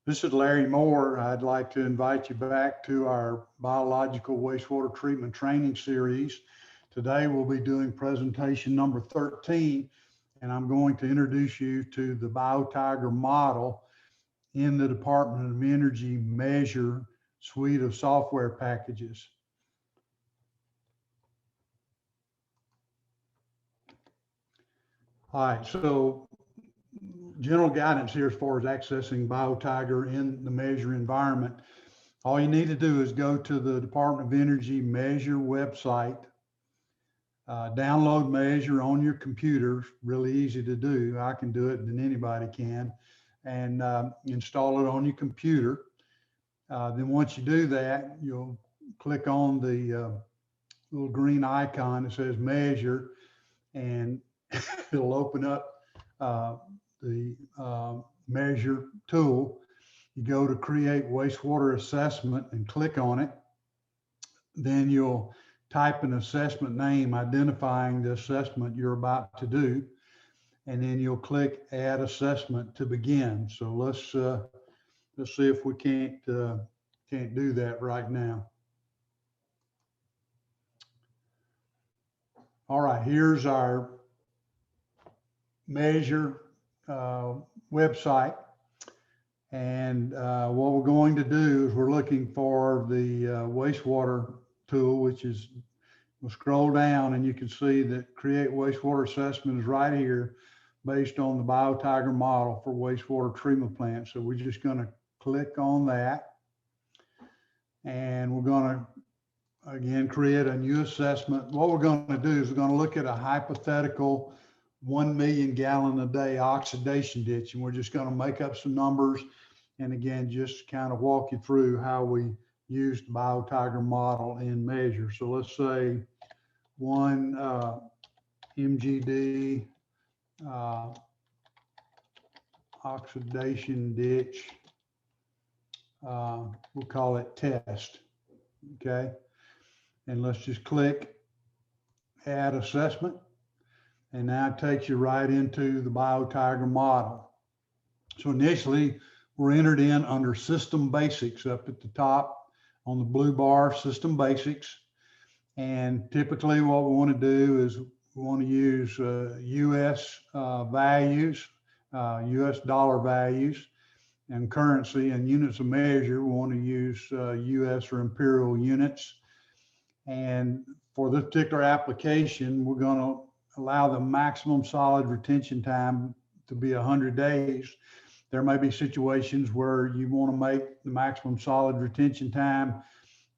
This is Larry Moore. I'd like to invite you back to our biological wastewater treatment training series. Today we'll be doing presentation number 13, and I'm going to introduce you to the BioTiger model in the Department of Energy MEASUR suite of software packages. All right, so general guidance here as far as accessing BioTiger in the MEASUR environment. All you need to do is go to the Department of Energy MEASUR website, download MEASUR on your computer, really easy to do. I can do it and anybody can, and install it on your computer. Then once you do that, you'll click on the little green icon that says MEASUR, and it'll open up the MEASUR tool. You go to create wastewater assessment and click on it. Then you'll type an assessment name identifying the assessment you're about to do, and then you'll click add assessment to begin. So let's see if we can't do that right now. All right, here's our MEASUR website, and what we're going to do is we're looking for the wastewater tool, which is, we'll scroll down and you can see that create wastewater assessment is right here based on the BioTiger model for wastewater treatment plants. So we're just going to click on that, and we're going to again create a new assessment. What we're going to do is we're going to look at a hypothetical 1 million gallon a day oxidation ditch, and we're just going to make up some numbers and again just kind of walk you through how we used the BioTiger model in MEASUR. So let's say 1 MGD oxidation ditch, we'll call it test, okay? And let's just click add assessment. And now it takes you right into the BioTiger model. So initially, we're entered in under System Basics up at the top on the blue bar, System Basics. And typically what we want to do is we want to use US values, US dollar values, and currency and units of measure. We want to use US or imperial units. And for this particular application, we're going to allow the maximum solid retention time to be 100 days. There may be situations where you want to make the maximum solid retention time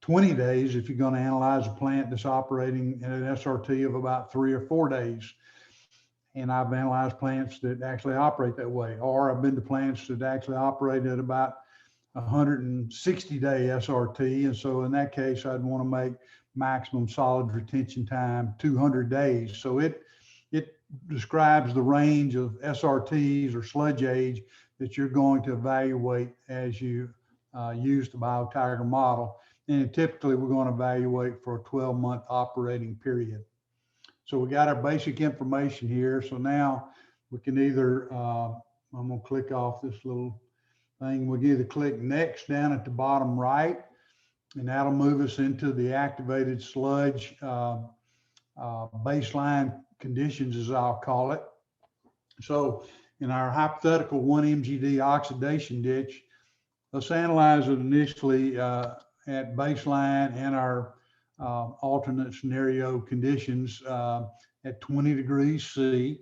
20 days if you're going to analyze a plant that's operating at an SRT of about 3 or 4 days. And I've analyzed plants that actually operate that way, or I've been to plants that actually operate at about 160-day SRT. And so in that case, I'd want to make maximum solid retention time 200 days. So it describes the range of SRTs or sludge age that you're going to evaluate as you use the BioTiger model. And typically we're going to evaluate for a 12-month operating period. So we got our basic information here. So now we can either, I'm going to click off this little thing. We can either click next down at the bottom right, and that'll move us into the activated sludge baseline conditions, as I'll call it. So in our hypothetical 1 MGD oxidation ditch, let's analyze it initially at baseline and our alternate scenario conditions at 20 degrees C.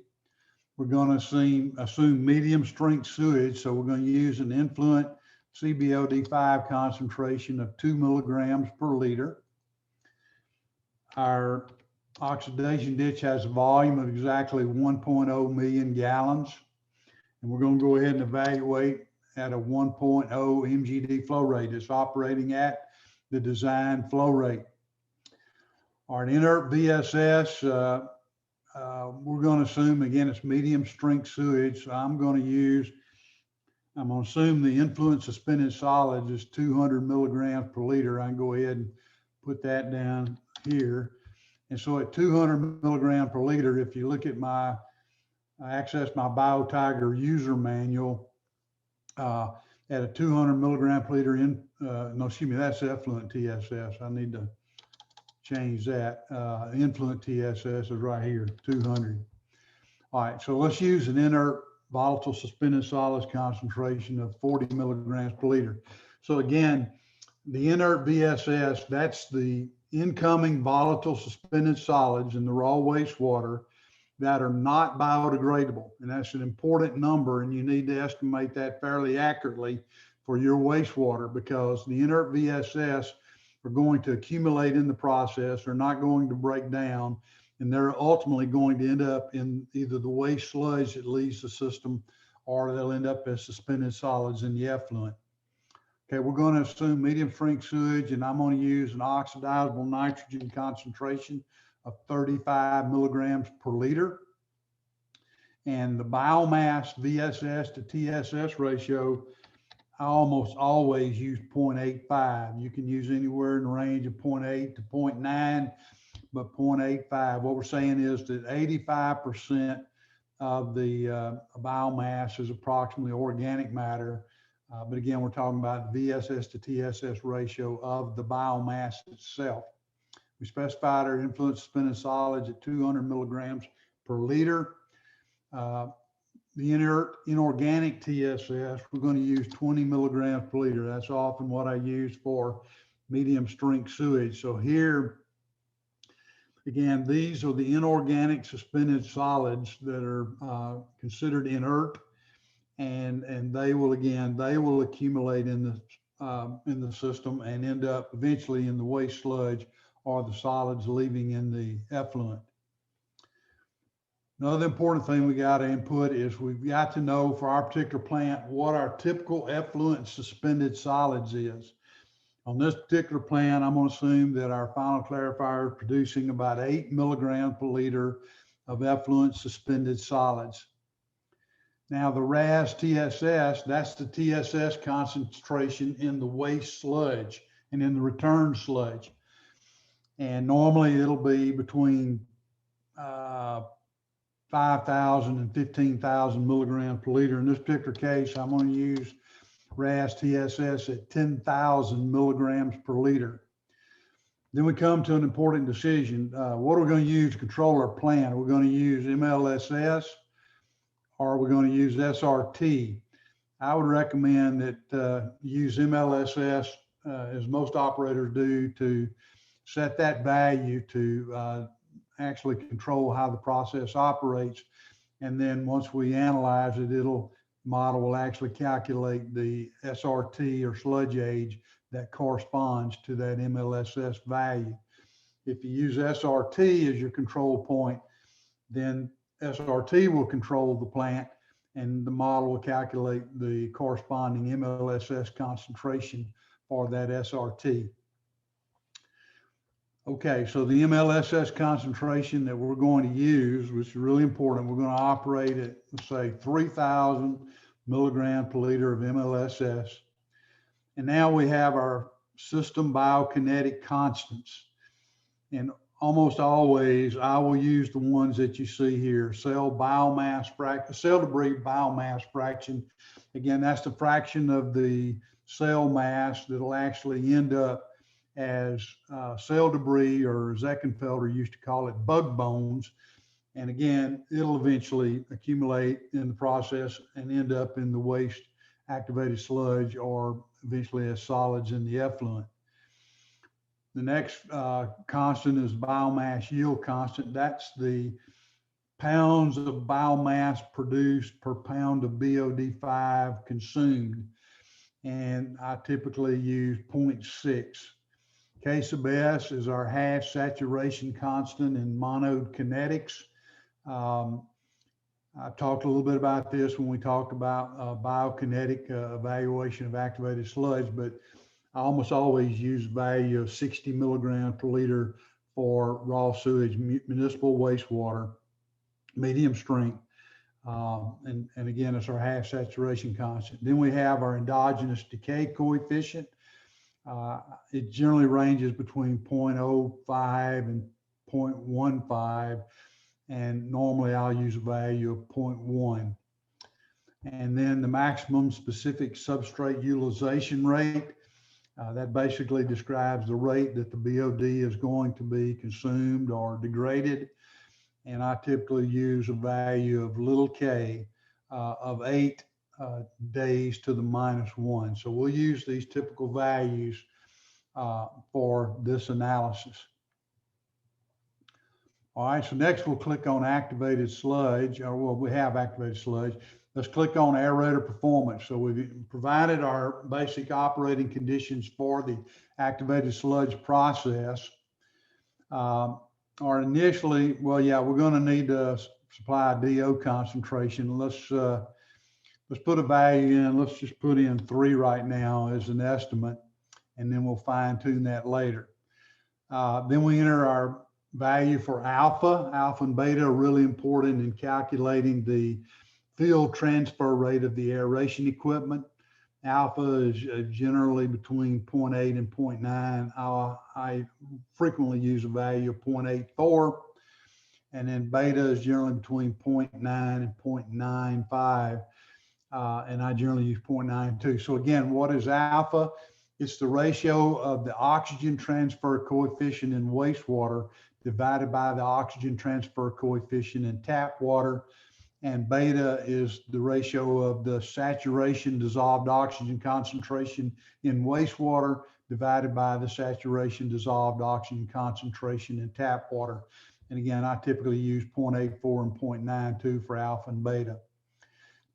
We're going to assume medium strength sewage. So we're going to use an influent CBOD5 concentration of 2 milligrams per liter. Our oxidation ditch has a volume of exactly 1.0 million gallons. And we're going to go ahead and evaluate at a 1.0 MGD flow rate. It's operating at the design flow rate. Our inert VSS, we're going to assume, again, it's medium strength sewage. So I'm going to assume the influent suspended solids is 200 milligrams per liter. I can go ahead and put that down here. And so at 200 milligrams per liter, if you look at I access my BioTiger user manual, at a 200 milligram per liter no, excuse me, that's effluent TSS. I need to change that. Influent TSS is right here, 200. All right, so let's use an inert volatile suspended solids concentration of 40 milligrams per liter. So again, the inert VSS, that's the incoming volatile suspended solids in the raw wastewater that are not biodegradable. And that's an important number, and you need to estimate that fairly accurately for your wastewater, because the inert VSS are going to accumulate in the process, they're not going to break down, and they're ultimately going to end up in either the waste sludge that leaves the system, or they'll end up as suspended solids in the effluent. Okay, we're going to assume medium strength sewage, and I'm going to use an oxidizable nitrogen concentration of 35 milligrams per liter. And the biomass VSS to TSS ratio, I almost always use 0.85. You can use anywhere in the range of 0.8 to 0.9, but 0.85. What we're saying is that 85% of the biomass is approximately organic matter. But again, we're talking about the VSS to TSS ratio of the biomass itself. We specified our influent suspended solids at 200 milligrams per liter. The inert inorganic TSS, we're going to use 20 milligrams per liter. That's often what I use for medium strength sewage. So here, again, these are the inorganic suspended solids that are considered inert, and they will accumulate in the system and end up eventually in the waste sludge or the solids leaving in the effluent. Another important thing we got to input is we've got to know for our particular plant what our typical effluent suspended solids is. On this particular plant, I'm going to assume that our final clarifier is producing about 8 milligrams per liter of effluent suspended solids. Now the RAS TSS, that's the TSS concentration in the waste sludge and in the return sludge. And normally it'll be between 5,000 and 15,000 milligrams per liter. In this particular case, I'm going to use RAS TSS at 10,000 milligrams per liter. Then we come to an important decision. What are we going to use to control our plant? Are we going to use MLSS or are we going to use SRT? I would recommend that use MLSS as most operators do, to set that value to actually control how the process operates. And then once we analyze it, model will actually calculate the SRT or sludge age that corresponds to that MLSS value. If you use SRT as your control point, then SRT will control the plant and the model will calculate the corresponding MLSS concentration for that SRT. Okay, so the MLSS concentration that we're going to use, which is really important, we're going to operate at, let's say, 3,000 milligrams per liter of MLSS. And now we have our system biokinetic constants. And almost always, I will use the ones that you see here: cell debris biomass fraction. Again, that's the fraction of the cell mass that'll actually end up as cell debris, or as Eckenfelder used to call it, bug bones. And again, it'll eventually accumulate in the process and end up in the waste activated sludge, or eventually as solids in the effluent. The next constant is biomass yield constant. That's the pounds of biomass produced per pound of BOD5 consumed. And I typically use 0.6. K sub S is our hash saturation constant in monode kinetics. I talked a little bit about this when we talked about biokinetic evaluation of activated sludge, but I almost always use a value of 60 milligrams per liter for raw sewage, municipal wastewater, medium strength. And again, it's our hash saturation constant. Then we have our endogenous decay coefficient. It generally ranges between 0.05 and 0.15, and normally I'll use a value of 0.1. And then the maximum specific substrate utilization rate. That basically describes the rate that the BOD is going to be consumed or degraded. And I typically use a value of little k of 8 days to the -1. So we'll use these typical values for this analysis. All right, so next we'll click on activated sludge, or well, we have activated sludge. Let's click on Aerator Performance. So we've provided our basic operating conditions for the activated sludge process. Or initially, well, yeah, we're going to need to supply a DO concentration. Let's put a value in. Let's just put in 3 right now as an estimate, and then we'll fine tune that later. Then we enter our value for alpha. Alpha and beta are really important in calculating the field transfer rate of the aeration equipment. Alpha is generally between 0.8 and 0.9. I frequently use a value of 0.84. And then beta is generally between 0.9 and 0.95. And I generally use 0.92. So again, what is alpha? It's the ratio of the oxygen transfer coefficient in wastewater divided by the oxygen transfer coefficient in tap water. And beta is the ratio of the saturation dissolved oxygen concentration in wastewater divided by the saturation dissolved oxygen concentration in tap water. And again, I typically use 0.84 and 0.92 for alpha and beta.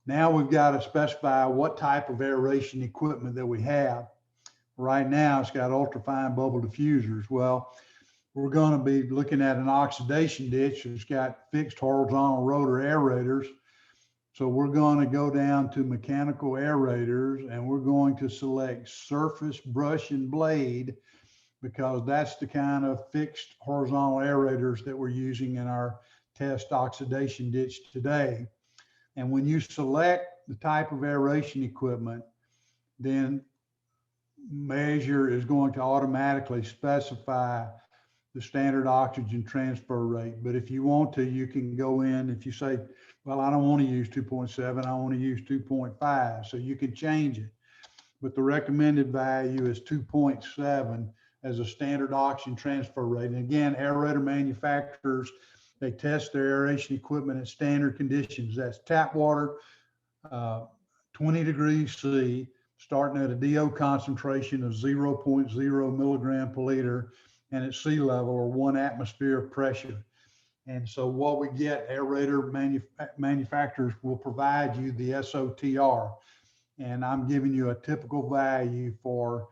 Now we've got to specify what type of aeration equipment that we have. Right now, it's got ultrafine bubble diffusers. Well, we're going to be looking at an oxidation ditch. It's got fixed horizontal rotor aerators. So we're going to go down to mechanical aerators, and we're going to select surface, brush, and blade, because that's the kind of fixed horizontal aerators that we're using in our test oxidation ditch today. And when you select the type of aeration equipment, then Measure is going to automatically specify the standard oxygen transfer rate. But if you want to, you can go in. If you say, well, I don't want to use 2.7, I want to use 2.5, so you can change it. But the recommended value is 2.7 as a standard oxygen transfer rate. And again, aerator manufacturers, they test their aeration equipment at standard conditions. That's tap water, 20 degrees C, starting at a DO concentration of 0.0 milligram per liter, and at sea level, or 1 atmosphere of pressure. And so what we get, aerator manufacturers will provide you the SOTR. And I'm giving you a typical value for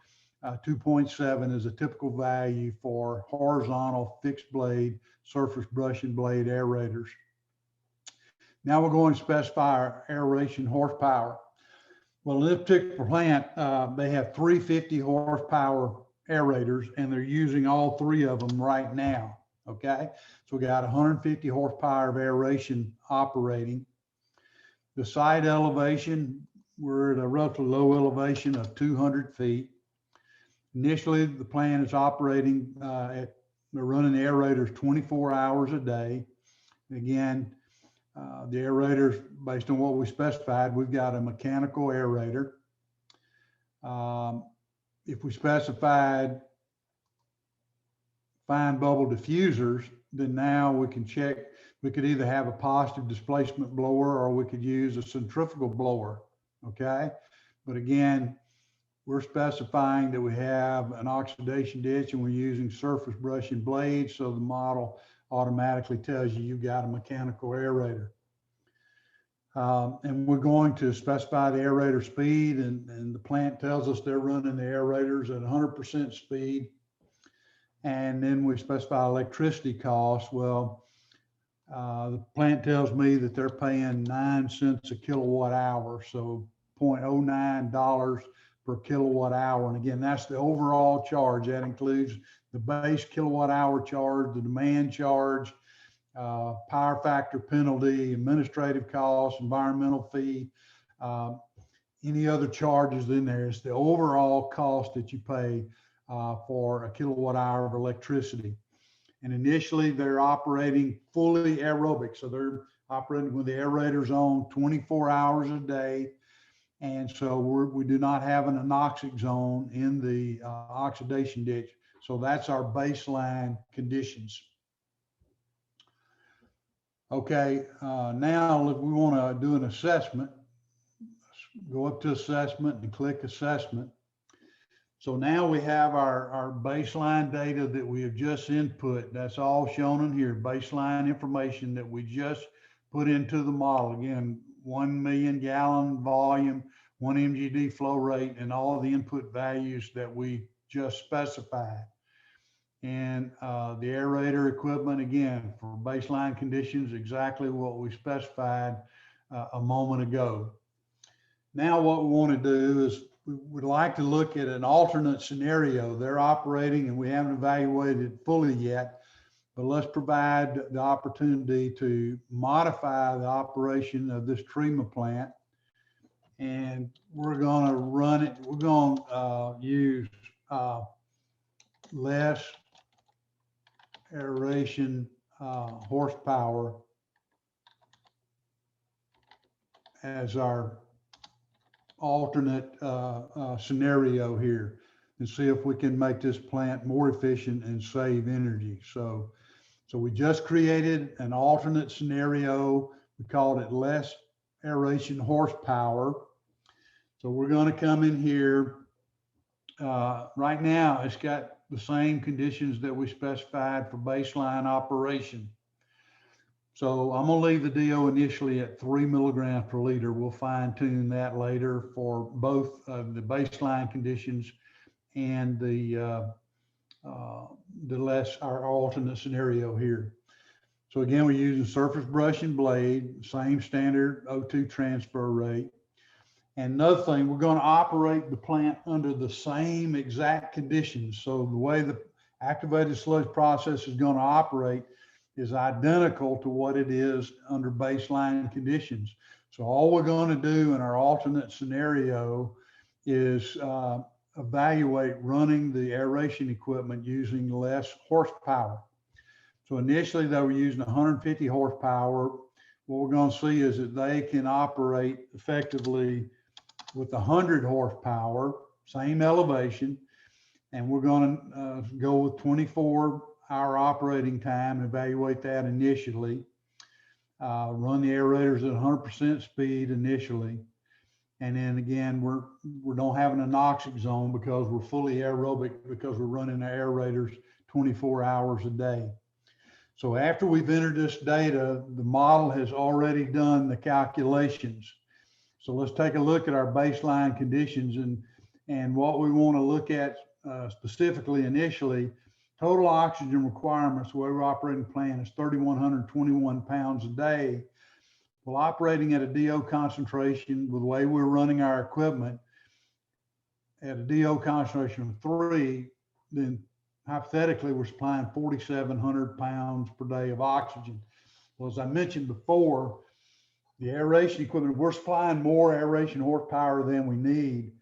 2.7 is a typical value for horizontal fixed blade, surface brush and blade aerators. Now we're going to specify our aeration horsepower. Well, in this particular plant, they have 350 horsepower aerators, and they're using all 3 of them right now. Okay, so we got 150 horsepower of aeration operating. The site elevation, we're at a relatively low elevation of 200 feet. Initially, the plant is operating they're running the aerators 24 hours a day. Again, the aerators, based on what we specified, we've got a mechanical aerator. If we specified fine bubble diffusers, then now we can check, we could either have a positive displacement blower or we could use a centrifugal blower, okay? But again, we're specifying that we have an oxidation ditch and we're using surface brush and blade, so the model automatically tells you you've got a mechanical aerator. And we're going to specify the aerator speed, and the plant tells us they're running the aerators at 100% speed. And then we specify electricity costs. Well, the plant tells me that they're paying 9 cents a kilowatt hour, so $0.09 per kilowatt hour. And again, that's the overall charge. That includes the base kilowatt hour charge, the demand charge, power factor penalty, administrative costs, environmental fee, any other charges in there. It's the overall cost that you pay for a kilowatt hour of electricity. And initially they're operating fully aerobic. So they're operating with the aerators on 24 hours a day. And so we do not have an anoxic zone in the oxidation ditch. So that's our baseline conditions. Okay, now if we want to do an assessment, go up to assessment and click assessment. So now we have our baseline data that we have just input. That's all shown in here, baseline information that we just put into the model. Again, 1 million gallon volume, 1 MGD flow rate, and all of the input values that we just specified. And the aerator equipment, again, for baseline conditions, exactly what we specified a moment ago. Now what we want to do is we would like to look at an alternate scenario. They're operating and we haven't evaluated it fully yet, but let's provide the opportunity to modify the operation of this treatment plant. And we're going to run it. We're going to use less aeration horsepower as our alternate scenario here, and see if we can make this plant more efficient and save energy. So we just created an alternate scenario. We called it less aeration horsepower. So we're going to come in here. Right now, it's got the same conditions that we specified for baseline operation. So I'm going to leave the DO initially at 3 milligrams per liter. We'll fine tune that later for both the baseline conditions and our alternate scenario here. So again, we're using surface brush and blade, same standard O2 transfer rate. And another thing, we're going to operate the plant under the same exact conditions. So the way the activated sludge process is going to operate is identical to what it is under baseline conditions. So all we're going to do in our alternate scenario is evaluate running the aeration equipment using less horsepower. So initially they were using 150 horsepower. What we're going to see is that they can operate effectively with 100 horsepower, same elevation, and we're going to go with 24-hour operating time and evaluate that initially. Run the aerators at 100% speed initially, and then again we don't have an anoxic zone because we're fully aerobic because we're running our aerators 24 hours a day. So after we've entered this data, the model has already done the calculations. So let's take a look at our baseline conditions and what we want to look at specifically initially. Total oxygen requirements, the way we're operating the plant, is 3,121 pounds a day. Well, operating at a DO concentration with the way we're running our equipment at a DO concentration of 3, then hypothetically we're supplying 4,700 pounds per day of oxygen. Well, as I mentioned before, the aeration equipment, we're supplying more aeration horsepower than we need.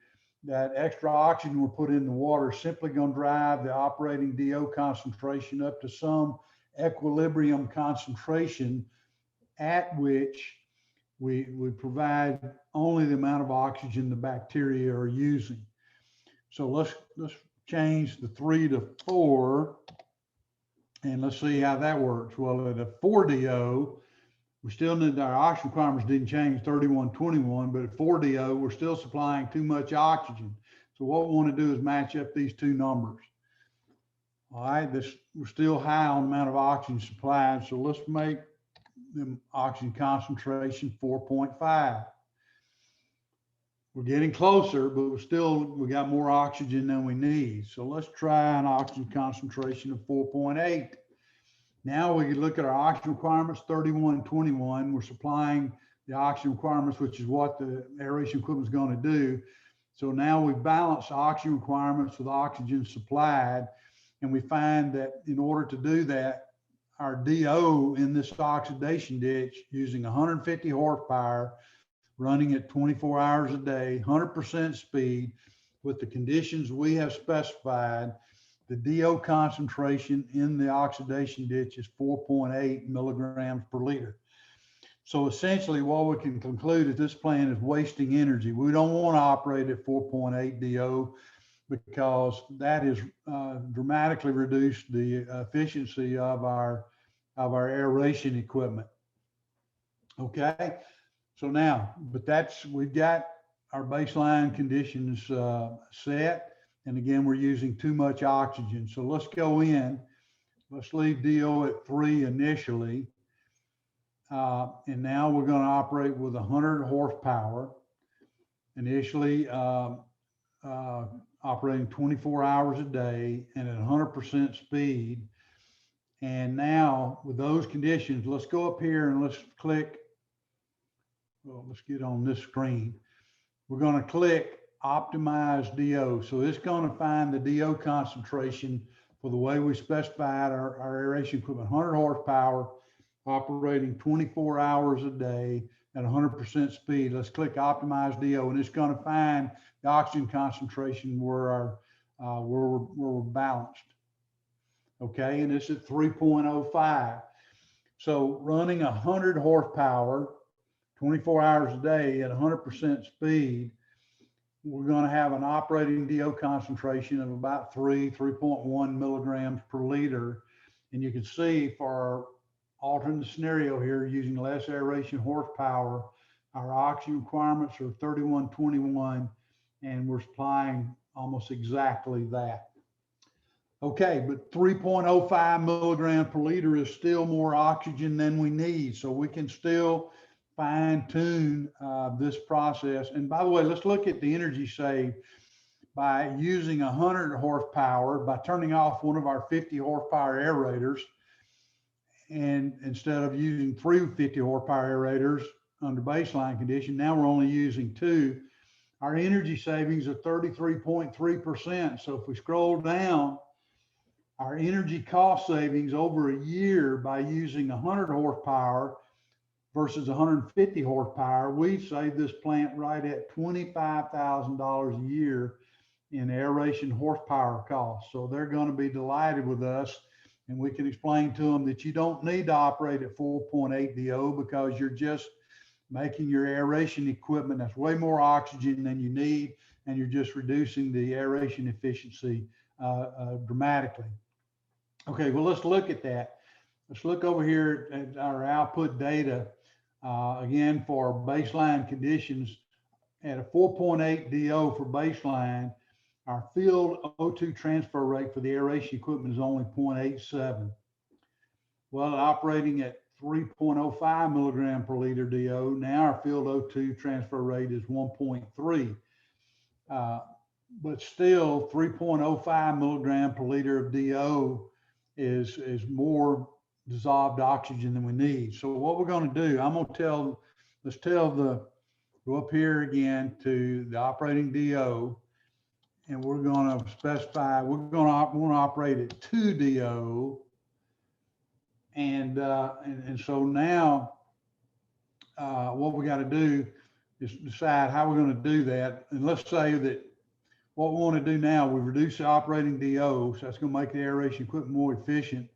That extra oxygen we're putting in the water is simply going to drive the operating DO concentration up to some equilibrium concentration at which we provide only the amount of oxygen the bacteria are using. So let's change the 3 to 4 and let's see how that works. Well, at a 4 DO, we still need, our oxygen requirements didn't change 3121, but at 4 DO, we're still supplying too much oxygen. So what we want to do is match up these two numbers. All right, we're still high on the amount of oxygen supplied. So let's make the oxygen concentration 4.5. We're getting closer, but we got more oxygen than we need. So let's try an oxygen concentration of 4.8. Now we can look at our oxygen requirements, 3121. We're supplying the oxygen requirements, which is what the aeration equipment is going to do. So now we balance oxygen requirements with oxygen supplied. And we find that in order to do that, our DO in this oxidation ditch using 150 horsepower, running at 24 hours a day, 100% speed with the conditions we have specified, the DO concentration in the oxidation ditch is 4.8 milligrams per liter. So essentially what we can conclude is this plant is wasting energy. We don't want to operate at 4.8 DO because that has dramatically reduced the efficiency of our aeration equipment. Okay, so now, but we've got our baseline conditions set, and again, we're using too much oxygen. So let's go in, let's leave DO at 3 initially, and now we're going to operate with 100 horsepower, initially operating 24 hours a day and at 100% speed. And now with those conditions, let's go up here and let's click. Well, let's get on this screen. We're going to click optimize DO. So it's going to find the DO concentration for the way we specified our aeration equipment, 100 horsepower, operating 24 hours a day at 100% speed. Let's click optimize DO, and it's going to find the oxygen concentration where we're balanced. Okay, and it's at 3.05. So running 100 horsepower, 24 hours a day at 100% speed, we're going to have an operating DO concentration of about 3.1 milligrams per liter. And you can see for our alternate scenario here, using less aeration horsepower, our oxygen requirements are 3121, and we're supplying almost exactly that. Okay, but 3.05 milligrams per liter is still more oxygen than we need. So we can still fine tune this process. And by the way, let's look at the energy saved by using 100 horsepower, by turning off one of our 50 horsepower aerators. And instead of using 3 50 horsepower aerators under baseline condition, now we're only using 2. Our energy savings are 33.3%. So if we scroll down, our energy cost savings over a year by using 100 horsepower versus 150 horsepower, we've saved this plant right at $25,000 a year in aeration horsepower costs. So they're going to be delighted with us, and we can explain to them that you don't need to operate at 4.8 DO because you're just making your aeration equipment that's way more oxygen than you need, and you're just reducing the aeration efficiency dramatically. Okay, well, let's look at that. Let's look over here at our output data. Again, for baseline conditions at a 4.8 DO for baseline, our field O2 transfer rate for the aeration equipment is only 0.87. Well, operating at 3.05 milligram per liter DO, now our field O2 transfer rate is 1.3. But still 3.05 milligram per liter of DO is more dissolved oxygen than we need. So what we're going to do, let's go up here again to the operating DO, and we're going to specify, we're going to operate at 2 DO. And so now what we got to do is decide how we're going to do that. And let's say that what we want to do now, we reduce the operating DO, so that's going to make the aeration equipment more efficient.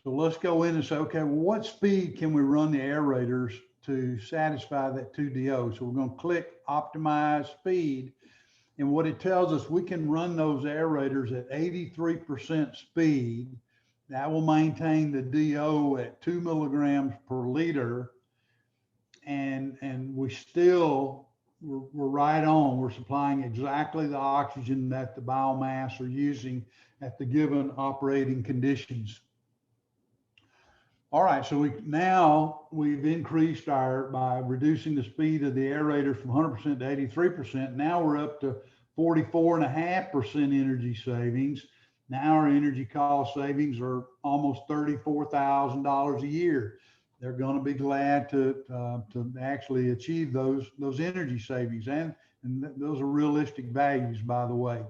So let's go in and say, okay, well, what speed can we run the aerators to satisfy that 2 DO? So we're going to click optimize speed. And what it tells us, we can run those aerators at 83% speed. That will maintain the DO at 2 milligrams per liter. And we still, we're right on. We're supplying exactly the oxygen that the biomass are using at the given operating conditions. All right, so we've increased by reducing the speed of the aerator from 100% to 83%. Now we're up to 44.5% energy savings. Now our energy cost savings are almost $34,000 a year. They're going to be glad to actually achieve those energy savings, and those are realistic values, by the way.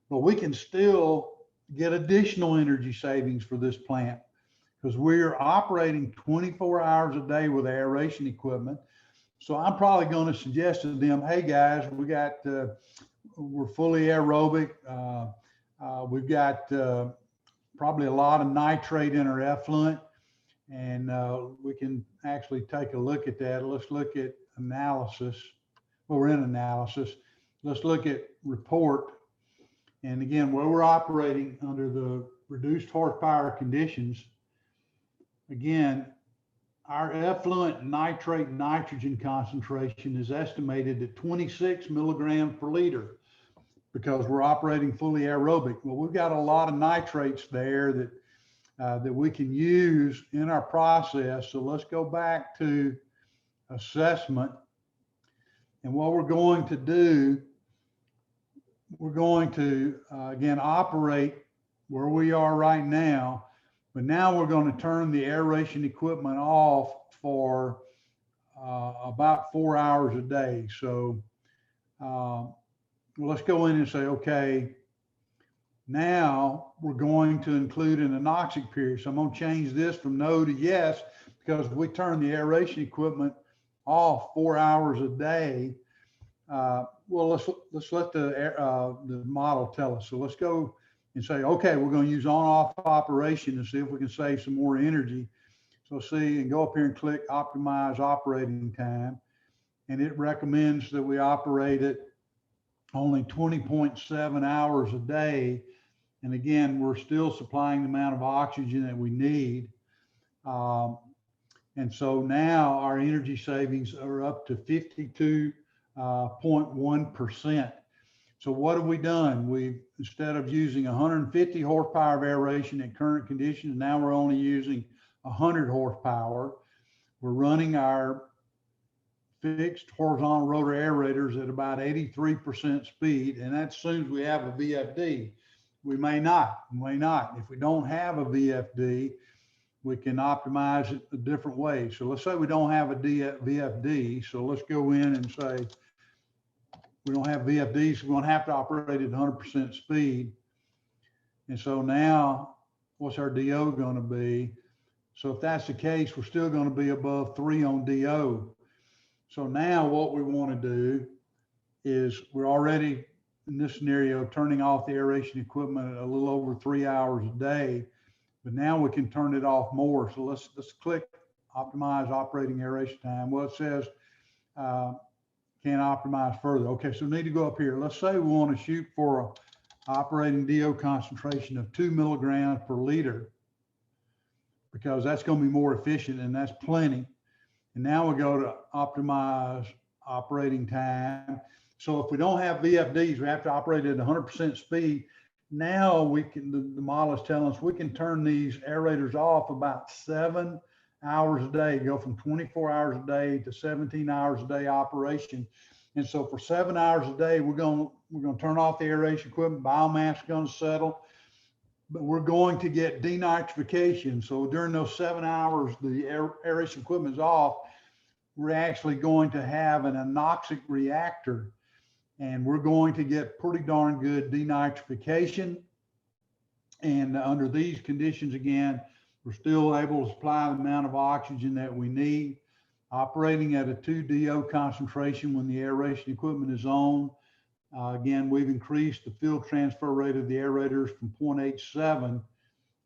But we can still get additional energy savings for this plant, because we're operating 24 hours a day with aeration equipment. So I'm probably going to suggest to them, hey guys, we're fully aerobic. We've got probably a lot of nitrate in our effluent, And we can actually take a look at that. Let's look at analysis. Well, we're in analysis. Let's look at report. And again, where we're operating under the reduced horsepower conditions, again, our effluent nitrate nitrogen concentration is estimated at 26 milligrams per liter because we're operating fully aerobic. Well, we've got a lot of nitrates there that we can use in our process. So let's go back to assessment. And what we're going to do, we're going to, again, operate where we are right now, but now we're going to turn the aeration equipment off for about 4 hours a day. So let's go in and say, okay, now we're going to include an anoxic period. So I'm going to change this from no to yes, because if we turn the aeration equipment off 4 hours a day, well, let's let the model tell us. So let's go and say, okay, we're going to use on-off operation and see if we can save some more energy. So see, and go up here and click optimize operating time. And it recommends that we operate it only 20.7 hours a day. And again, we're still supplying the amount of oxygen that we need. And so now our energy savings are up to 52.1%. So what have we done? We've, instead of using 150 horsepower of aeration at current conditions, now we're only using 100 horsepower. We're running our fixed horizontal rotor aerators at about 83% speed, and that assumes we have a VFD. We may not. If we don't have a VFD, we can optimize it a different way. So let's say we don't have a VFD. So let's go in and say we don't have VFDs. So we're going to have to operate at 100% speed. And so now what's our DO going to be? So if that's the case, we're still going to be above 3 on DO. So now what we want to do is we're already in this scenario turning off the aeration equipment a little over 3 hours a day, but now we can turn it off more. So let's click optimize operating aeration time. Well, it says can't optimize further. Okay, so we need to go up here. Let's say we want to shoot for a operating DO concentration of 2 milligrams per liter, because that's going to be more efficient, and that's plenty. And now we go to optimize operating time. So if we don't have VFDs, we have to operate at 100% speed. Now we can, the model is telling us we can turn these aerators off about 7 hours a day, go from 24 hours a day to 17 hours a day operation. And so for 7 hours a day, we're going to turn off the aeration equipment, biomass is going to settle, but we're going to get denitrification. So during those 7 hours, the aeration equipment is off, we're actually going to have an anoxic reactor, and we're going to get pretty darn good denitrification. And under these conditions, again, we're still able to supply the amount of oxygen that we need, operating at a 2 DO concentration when the aeration equipment is on. Again, we've increased the field transfer rate of the aerators from 0.87,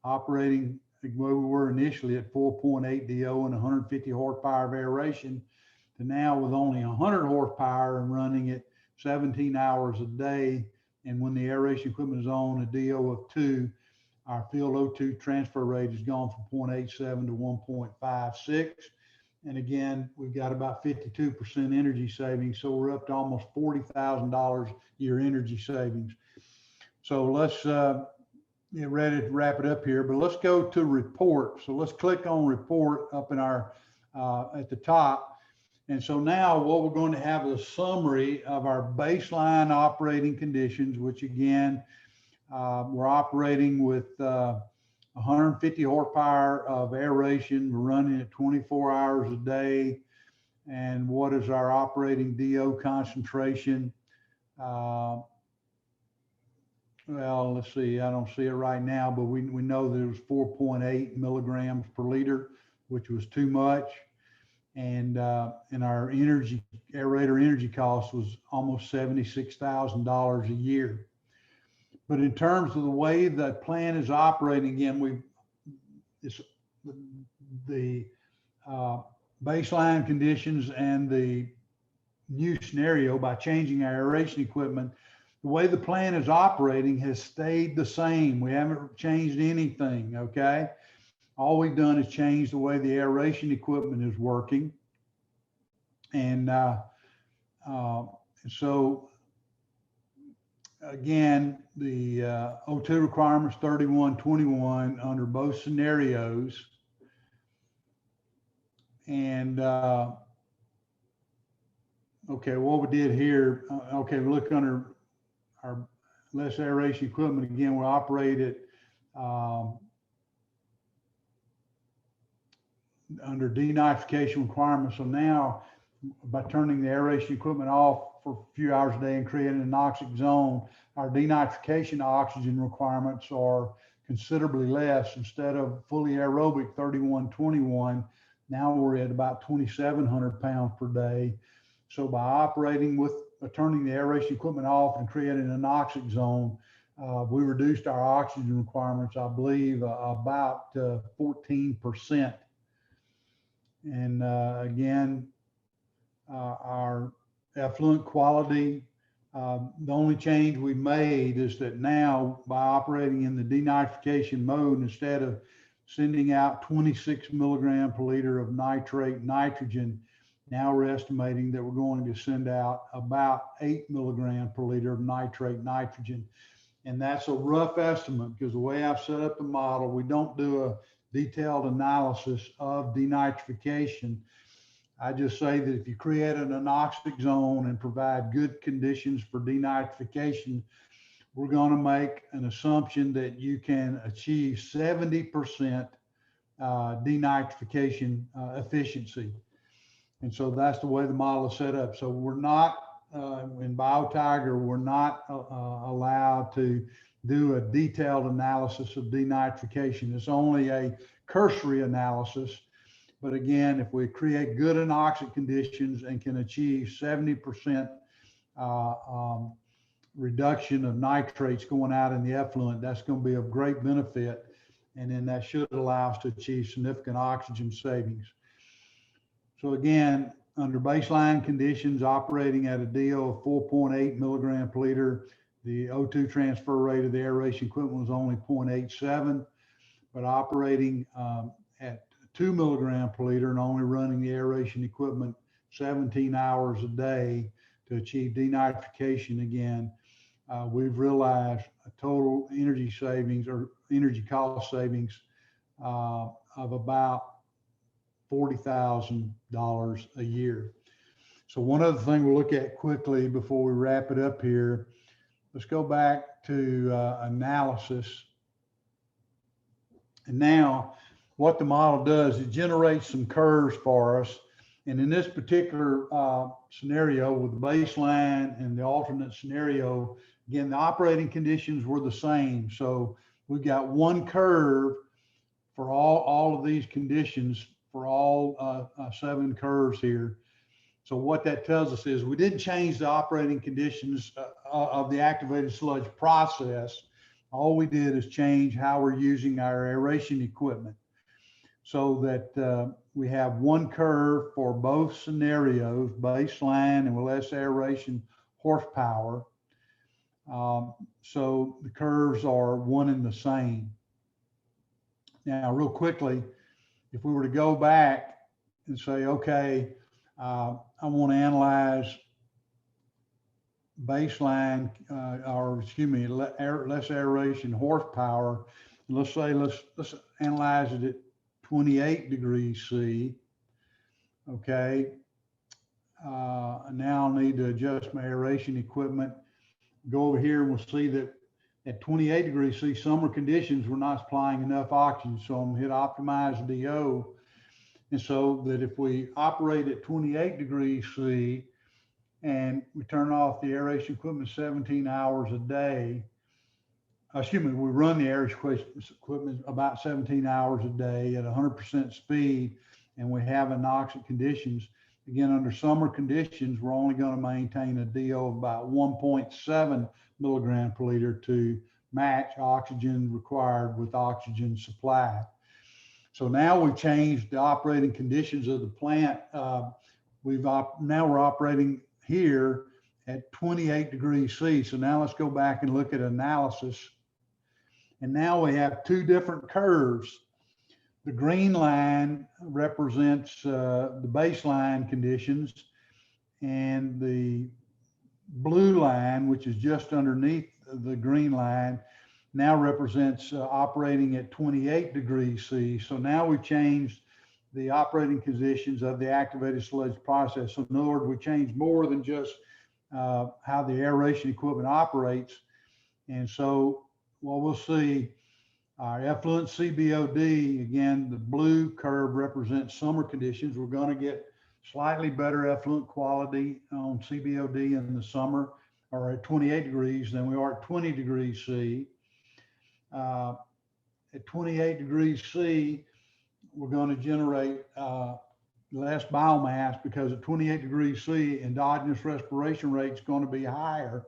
operating where we were initially at 4.8 DO and 150 horsepower of aeration, to now with only 100 horsepower and running it 17 hours a day. And when the aeration equipment is on, a DO of 2, our field O2 transfer rate has gone from 0.87 to 1.56. And again, we've got about 52% energy savings. So we're up to almost $40,000 a year energy savings. So let's get ready to wrap it up here, but let's go to report. So let's click on report up in our, at the top. And so now what we're going to have is a summary of our baseline operating conditions, which again, we're operating with 150 horsepower of aeration. We're running at 24 hours a day. And what is our operating DO concentration? Well, let's see, I don't see it right now, but we know that it was 4.8 milligrams per liter, which was too much. And our aerator energy cost was almost $76,000 a year. But in terms of the way the plant is operating, again, the baseline conditions and the new scenario, by changing our aeration equipment, the way the plant is operating has stayed the same. We haven't changed anything, okay? All we've done is change the way the aeration equipment is working. And so again, the O2 requirements 3121 under both scenarios. And okay, what we did here, okay, we look under our less aeration equipment. Again, we operate it under denitrification requirements. So now, by turning the aeration equipment off for a few hours a day and creating an anoxic zone, our denitrification oxygen requirements are considerably less. Instead of fully aerobic 3121, now we're at about 2,700 pounds per day. So by operating with turning the aeration equipment off and creating an anoxic zone, we reduced our oxygen requirements, I believe, about 14%. And again, our effluent quality, the only change we made is that now, by operating in the denitrification mode, instead of sending out 26 milligram per liter of nitrate nitrogen, now we're estimating that we're going to send out about 8 milligram per liter of nitrate nitrogen. And that's a rough estimate, because the way I've set up the model, we don't do a detailed analysis of denitrification. I just say that if you create an anoxic zone and provide good conditions for denitrification, we're going to make an assumption that you can achieve 70% denitrification efficiency. And so that's the way the model is set up. So we're not, in BioTiger, we're not allowed to do a detailed analysis of denitrification. It's only a cursory analysis. But again, if we create good anoxic conditions and can achieve 70% reduction of nitrates going out in the effluent, that's going to be of great benefit. And then that should allow us to achieve significant oxygen savings. So again, under baseline conditions, operating at a DO of 4.8 milligram per liter, the O2 transfer rate of the aeration equipment was only 0.87, but operating at 2 milligram per liter and only running the aeration equipment 17 hours a day to achieve denitrification, again, we've realized a total energy savings or energy cost savings of about $40,000 a year. So one other thing we'll look at quickly before we wrap it up here, let's go back to analysis. And now what the model does, it generates some curves for us. And in this particular scenario with the baseline and the alternate scenario, again, the operating conditions were the same. So we've got one curve for all of these conditions for all 7 curves here. So what that tells us is we didn't change the operating conditions of the activated sludge process. All we did is change how we're using our aeration equipment, so that we have one curve for both scenarios, baseline and with less aeration horsepower. So the curves are one and the same. Now, real quickly, if we were to go back and say, okay, I want to analyze baseline, or excuse me, less aeration horsepower. Let's say, let's analyze it at 28 degrees C. Okay. Now I'll need to adjust my aeration equipment. Go over here and we'll see that at 28 degrees C, summer conditions, we're not supplying enough oxygen. So I'm going to hit optimize DO. And so that if we operate at 28 degrees C and we turn off the aeration equipment 17 hours a day, excuse me, we run the aeration equipment about 17 hours a day at 100% speed, and we have anoxic conditions. Again, under summer conditions, we're only going to maintain a DO of about 1.7 milligram per liter to match oxygen required with oxygen supply. So now we've changed the operating conditions of the plant. Now we're operating here at 28 degrees C. So now let's go back and look at analysis. And now we have two different curves. The green line represents the baseline conditions, and the blue line, which is just underneath the green line, now represents operating at 28 degrees C. So now we've changed the operating conditions of the activated sludge process. So in other words, we changed more than just how the aeration equipment operates. And so what we'll see, our effluent CBOD, again, the blue curve represents summer conditions. We're going to get slightly better effluent quality on CBOD in the summer, or at 28 degrees than we are at 20 degrees C. At 28 degrees C, we're going to generate less biomass, because at 28 degrees C, endogenous respiration rate is going to be higher.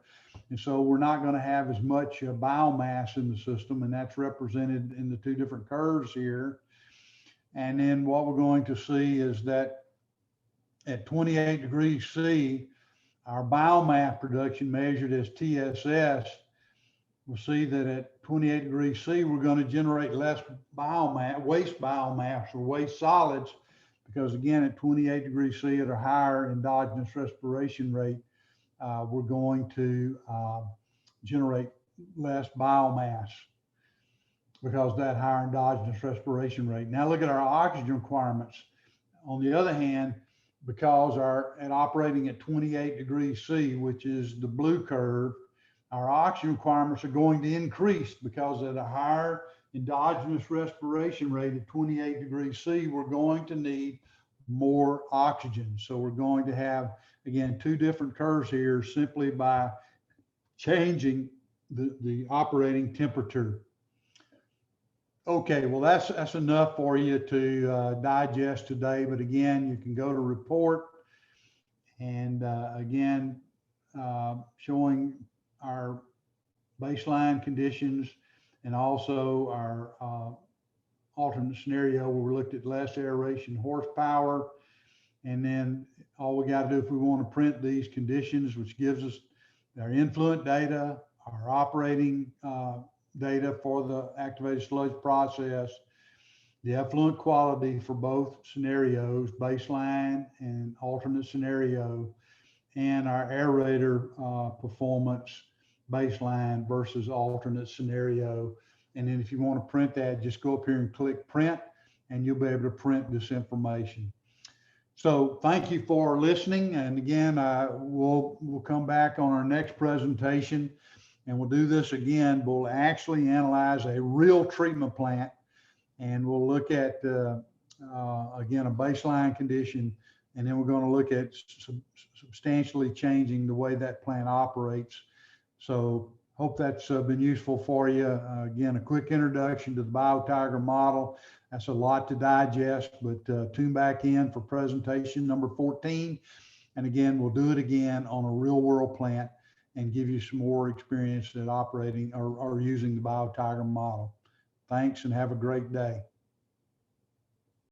And so we're not going to have as much biomass in the system, and that's represented in the two different curves here. And then what we're going to see is that at 28 degrees C, our biomass production measured as TSS, we'll see that at 28 degrees C, we're going to generate less biomass, waste biomass or waste solids, because again, at 28 degrees C, at a higher endogenous respiration rate, we're going to generate less biomass because of that higher endogenous respiration rate. Now look at our oxygen requirements. On the other hand, because at operating at 28 degrees C, which is the blue curve, our oxygen requirements are going to increase, because at a higher endogenous respiration rate at 28 degrees C, we're going to need more oxygen. So we're going to have, again, two different curves here simply by changing the operating temperature. Okay, well, that's enough for you to digest today. But again, you can go to report, and again, showing our baseline conditions, and also our alternate scenario where we looked at less aeration horsepower. And then all we got to do if we want to print these conditions, which gives us our influent data, our operating data for the activated sludge process, the effluent quality for both scenarios, baseline and alternate scenario, and our aerator performance baseline versus alternate scenario. And then if you want to print that, just go up here and click print, and you'll be able to print this information. So thank you for listening. And again, we'll come back on our next presentation, and we'll do this again. We'll actually analyze a real treatment plant, and we'll look at, again, a baseline condition, and then we're going to look at substantially changing the way that plant operates. So hope that's been useful for you. Again, a quick introduction to the BioTiger model. That's a lot to digest, but tune back in for presentation number 14. And again, we'll do it again on a real world plant and give you some more experience at operating or using the BioTiger model. Thanks, and have a great day.